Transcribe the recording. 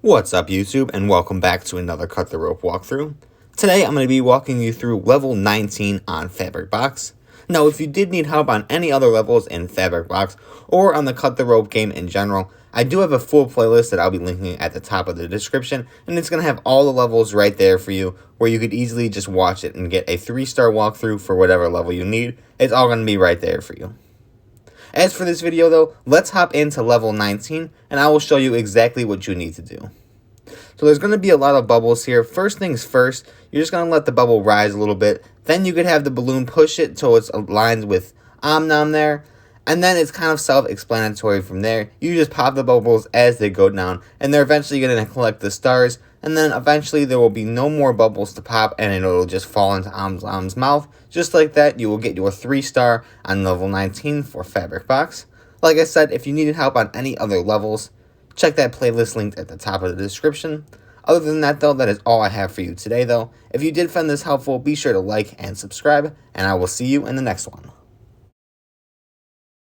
What's up YouTube, and welcome back to another Cut the Rope walkthrough. Today I'm going to be walking you through level 19 on Fabric Box. Now if you did need help on any other levels in Fabric Box or on the Cut the Rope game in general, I do have a full playlist that I'll be linking at the top of the description, and it's going to have all the levels right there for you where you could easily just watch it and get a 3-star walkthrough for whatever level you need. It's all going to be right there for you. As for this video though, let's hop into level 19 and I will show you exactly what you need to do. So there's going to be a lot of bubbles here. First things first, you're just going to let the bubble rise a little bit. Then you could have the balloon push it till it's aligned with Omnom there. And then it's kind of self-explanatory from there. You just pop the bubbles as they go down, and they're eventually going to collect the stars. And then eventually there will be no more bubbles to pop, and it'll just fall into Omnom's mouth. Just like that, you will get your 3-star on level 19 for Fabric Box. Like I said, if you needed help on any other levels, check that playlist linked at the top of the description. Other than that though, that is all I have for you today though. If you did find this helpful, be sure to like and subscribe, and I will see you in the next one.